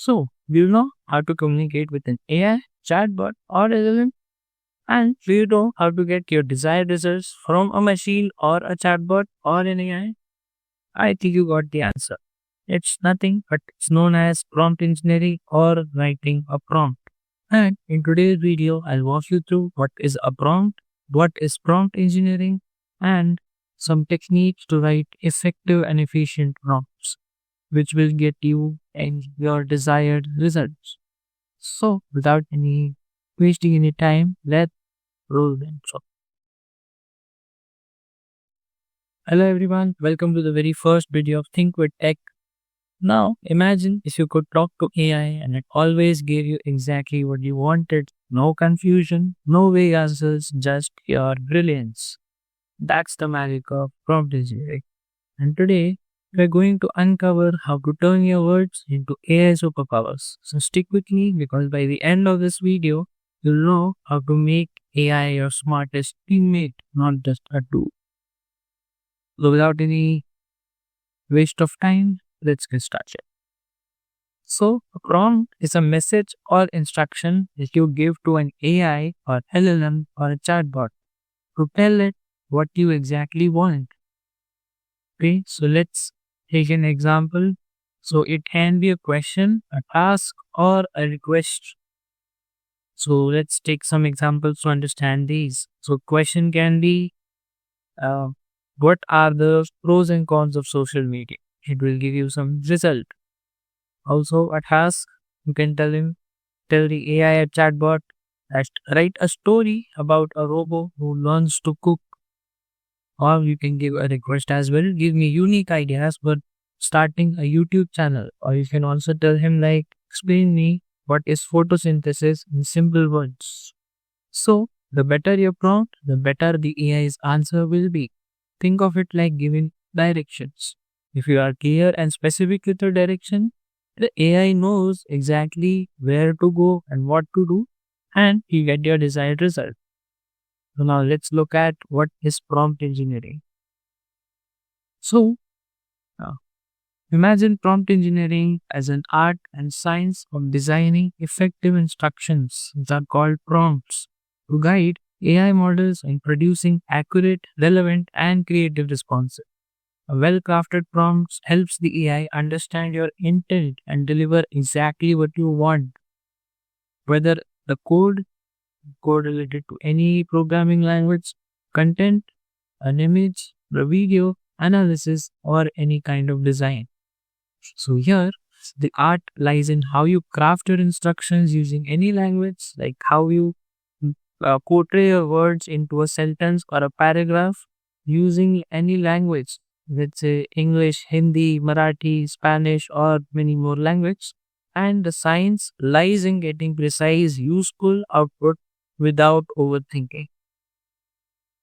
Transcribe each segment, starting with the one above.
So, do you know how to communicate with an AI, chatbot, or LLM? And do you know how to get your desired results from a machine or a chatbot or an AI? I think you got the answer. It's nothing but it's known as prompt engineering or writing a prompt. And in today's video, I'll walk you through what is a prompt, what is prompt engineering, and some techniques to write effective and efficient prompts, which will get you and your desired results. So, without any wasting any time, let's roll the intro. Hello everyone, welcome to the very first video of Think with Tech. Now, imagine if you could talk to AI and it always gave you exactly what you wanted. No confusion, no vague answers, just pure brilliance. That's the magic of prompt engineering. And today, we're going to uncover how to turn your words into AI superpowers. So stick with me because by the end of this video, you'll know how to make AI your smartest teammate, not just a tool. So without any waste of time, let's get started. So, a prompt is a message or instruction that you give to an AI or LLM or a chatbot to tell it what you exactly want. Okay, so let's take an example. So, it can be a question, a task, or a request. So, let's take some examples to understand these. So, question can be uh, what are the pros and cons of social media? It will give you some result. Also, a task, you can tell the AI or chatbot that write a story about a robot who learns to cook. Or you can give a request as well, give me unique ideas for starting a YouTube channel. Or you can also tell him like, explain me what is photosynthesis in simple words. So, the better your prompt, the better the AI's answer will be. Think of it like giving directions. If you are clear and specific with your direction, the AI knows exactly where to go and what to do, and you get your desired result. So now let's look at what is prompt engineering. So, uh, imagine prompt engineering as an art and science of designing effective instructions that are called prompts to guide AI models in producing accurate, relevant, and creative responses. A well-crafted prompt helps the AI understand your intent and deliver exactly what you want. Whether the code related to any programming language, content, an image, a video, analysis, or any kind of design. So here, the art lies in how you craft your instructions using any language, like how you portray your words into a sentence or a paragraph using any language, let's say English, Hindi, Marathi, Spanish, or many more languages. And the science lies in getting precise, useful output without overthinking.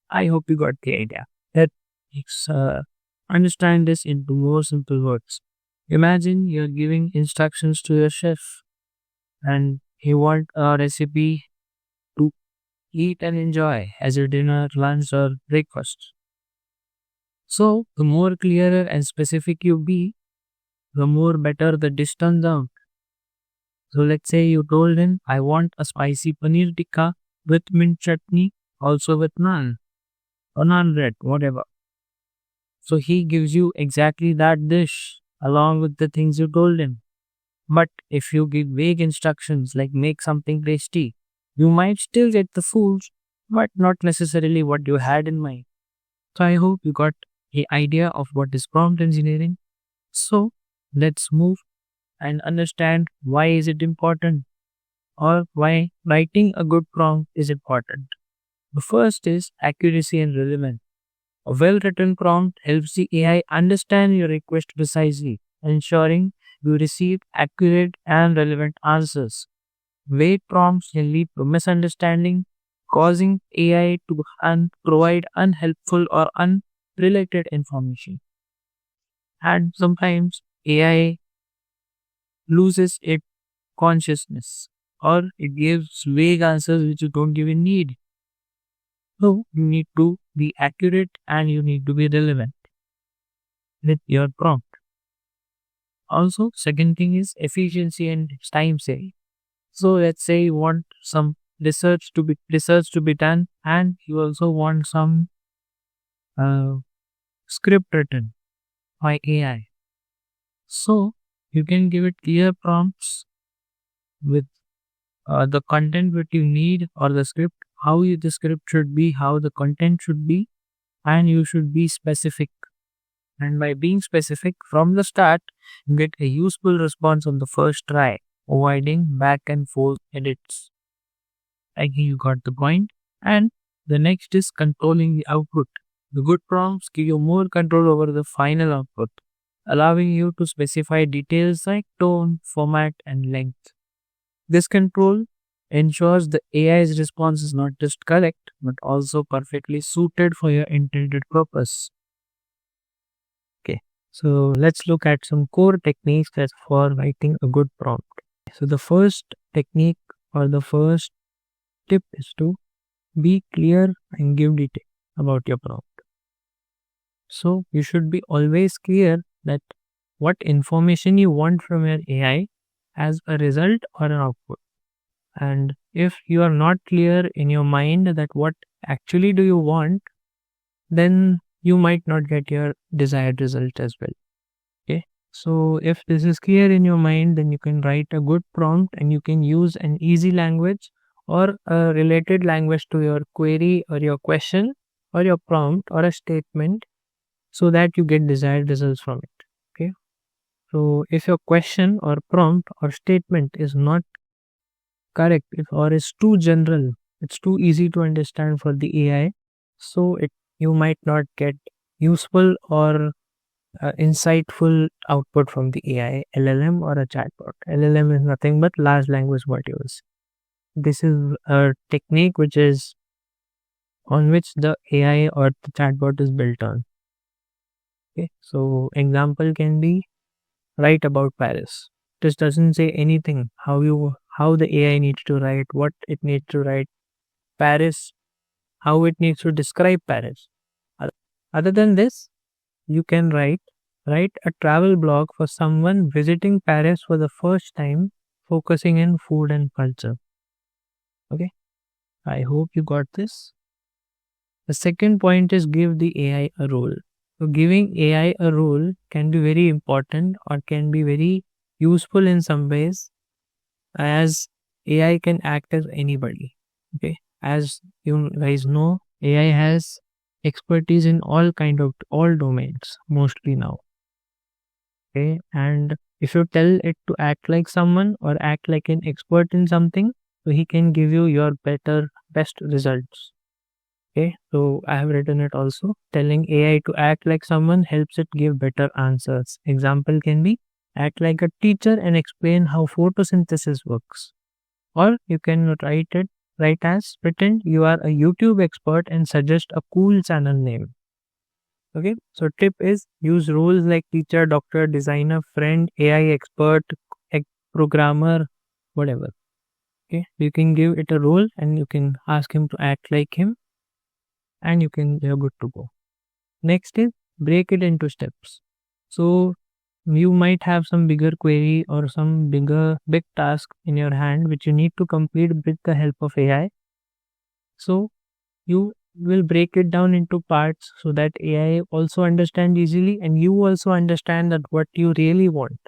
I hope you got the idea. Let's understand this into more simple words. Imagine you're giving instructions to your chef and he want a recipe to eat and enjoy as your dinner, lunch, or breakfast. So, the more clearer and specific you be, the more better the dish turns out. So, let's say you told him, I want a spicy paneer tikka with mint chutney, also with naan or naan bread, whatever. So, he gives you exactly that dish along with the things you told him. But if you give vague instructions like make something tasty, you might still get the food, but not necessarily what you had in mind. So I hope you got the idea of what is prompt engineering. So let's move and understand why is it important or why writing a good prompt is important. The first is accuracy and relevance. A well-written prompt helps the AI understand your request precisely, ensuring you receive accurate and relevant answers. Vague prompts can lead to misunderstanding, causing AI to provide unhelpful or unrelated information. And sometimes AI loses its consciousness or it gives vague answers which you don't even need. So you need to be accurate and you need to be relevant with your prompt. Also, second thing is efficiency and time saving. So let's say you want some research to be done, and you also want some uh, script written by AI. So you can give it clear prompts with the content that you need, or the script, the script should be, how the content should be, and you should be specific. And by being specific from the start, you get a useful response on the first try, avoiding back and forth edits. I think you got the point. And the next is controlling the output. The good prompts give you more control over the final output, allowing you to specify details like tone, format, and length. This control ensures the AI's response is not just correct, but also perfectly suited for your intended purpose. Okay, so let's look at some core techniques that's for writing a good prompt. So the first technique, or the first tip, is to be clear and give detail about your prompt. So you should be always clear that what information you want from your AI as a result or an output. And if you are not clear in your mind that what actually do you want, then you might not get your desired result as well. Okay. So if this is clear in your mind, then you can write a good prompt, and you can use an easy language or a related language to your query or your question or your prompt or a statement, so that you get desired results from it. Okay. So if your question or prompt or statement is not correct, or is too general, it's too easy to understand for the AI, so you might not get useful or insightful output from the AI, LLM, or a chatbot. LLM is nothing but large language modules. This is a technique on which the AI or the chatbot is built on. Okay, so example can be, write about Paris. This doesn't say anything how the AI needs to write, what it needs to write Paris, how it needs to describe Paris. Other than this, you can write a travel blog for someone visiting Paris for the first time, focusing in food and culture. Okay, I hope you got this. The second point is, give the AI a role. So giving AI a role can be very important, or can be very useful in some ways, as AI can act as anybody. Okay, as you guys know, AI has expertise in all domains mostly now. Okay, and if you tell it to act like someone or act like an expert in something, so he can give you your best results. Okay, so I have written it also. Telling AI to act like someone helps it give better answers. Example can be, act like a teacher and explain how photosynthesis works. Or you can write as, pretend you are a YouTube expert and suggest a cool channel name. Okay, so tip is, use roles like teacher, doctor, designer, friend, AI expert, programmer, whatever. Okay, you can give it a role and you can ask him to act like him, and you're good to go. Next is, break it into steps. So you might have some bigger query or some big task in your hand which you need to complete with the help of AI. So you will break it down into parts so that AI also understand easily, and you also understand that what you really want.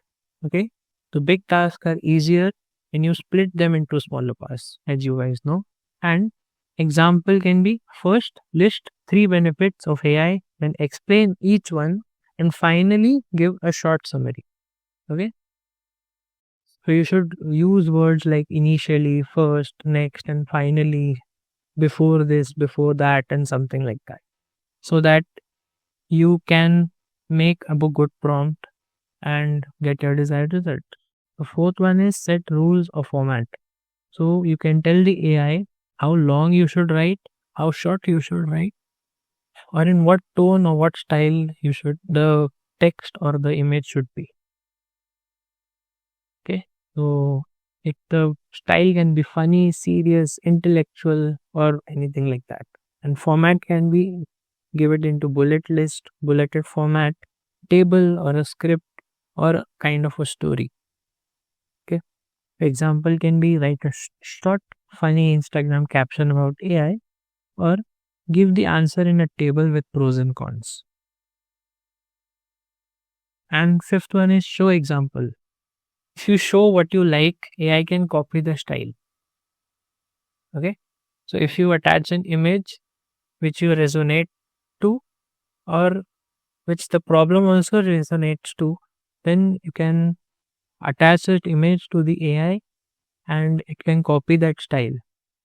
Okay, the big tasks are easier when you split them into smaller parts, as you guys know. And example can be, first list 3 benefits of AI, then explain each one, and finally give a short summary. Okay, so you should use words like initially, first, next, and finally, before this, before that, and something like that, so that you can make a good prompt and get your desired result. The fourth one is, set rules of format. So you can tell the AI how long you should write, how short you should write, or in what tone or what style the text or the image should be. Okay, so the style can be funny, serious, intellectual, or anything like that. And format can be, give it into bulleted format, table, or a script, or kind of a story. Okay. Example can be write a short, funny Instagram caption about AI or give the answer in a table with pros and cons. And fifth one is show example. If you show what you like, AI can copy the style. Okay. So if you attach an image which you resonate to or which the problem also resonates to, then you can attach that image to the AI and it can copy that style.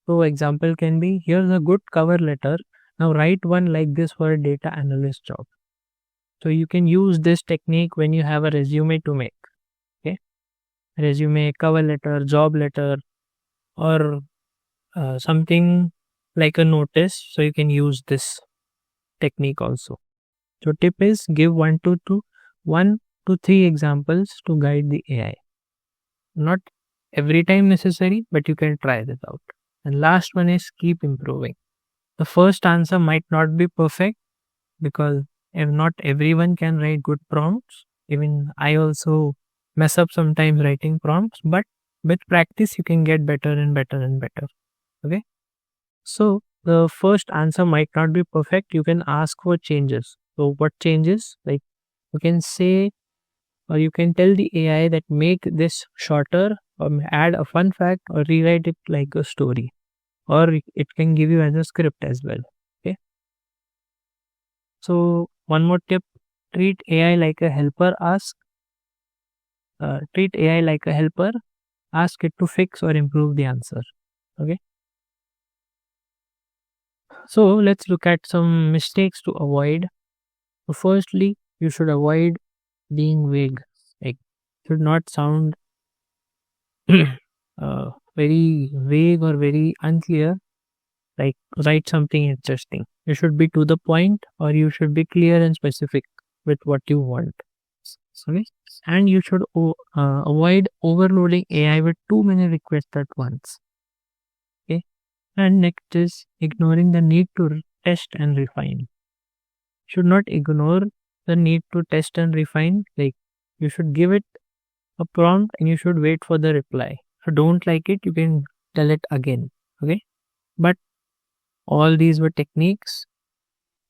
So example can be, here's a good cover letter. Now write one like this for a data analyst job. So you can use this technique when you have a resume to make. Okay. Resume, cover letter, job letter, or something like a notice. So you can use this technique also. So tip is give 1 to 3 examples to guide the AI. Not every time necessary, but you can try this out. And last one is keep improving. The first answer might not be perfect because if not everyone can write good prompts. Even I also mess up sometimes writing prompts, but with practice you can get better and better and better. Okay. So the first answer might not be perfect. You can ask for changes. So what changes? Like you can say or you can tell the AI that make this shorter or add a fun fact or rewrite it like a story, or it can give you as a script as well. Okay. So one more tip, treat AI like a helper. Treat AI like a helper. Ask it to fix or improve the answer. Okay. So let's look at some mistakes to avoid. So firstly, you should avoid being vague. Like should not sound very vague or very unclear. Like write something interesting. You should be to the point or you should be clear and specific with what you want. Okay. And you should avoid overloading AI with too many requests at once. Okay. And next is ignoring the need to test and refine. Should not ignore the need to test and refine. Like you should give it a prompt and you should wait for the reply. If you don't like it, you can tell it again. Okay. But all these were techniques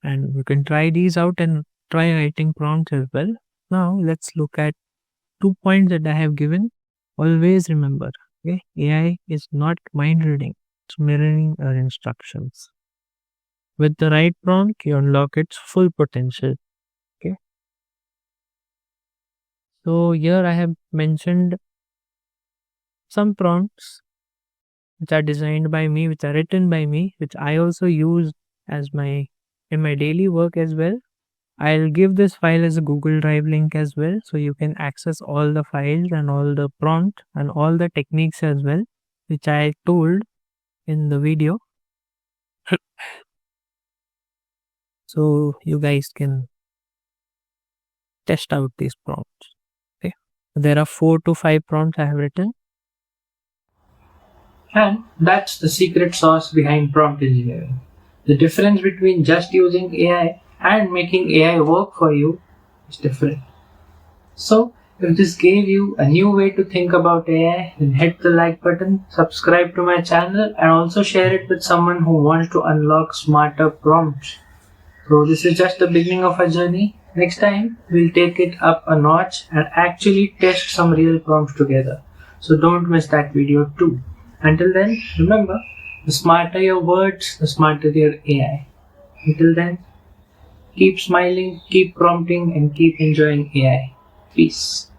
and you can try these out and try writing prompts as well. Now let's look at 2 points that I have given. Always remember, okay, AI is not mind reading, it's mirroring our instructions. With the right prompt, you unlock its full potential. Okay. So here I have mentioned some prompts which are designed by me, which are written by me, which I also use as in my daily work as well. I'll give this file as a Google Drive link as well, so you can access all the files and all the prompt and all the techniques as well, which I told in the video. So you guys can test out these prompts. Okay. There are 4 to 5 prompts I have written. And that's the secret sauce behind prompt engineering. The difference between just using AI and making AI work for you is different. So, if this gave you a new way to think about AI, then hit the like button, subscribe to my channel, and also share it with someone who wants to unlock smarter prompts. So, this is just the beginning of our journey. Next time, we'll take it up a notch and actually test some real prompts together. So, don't miss that video too. Until then, remember, the smarter your words, the smarter your AI. Until then, keep smiling, keep prompting, and keep enjoying AI. Peace.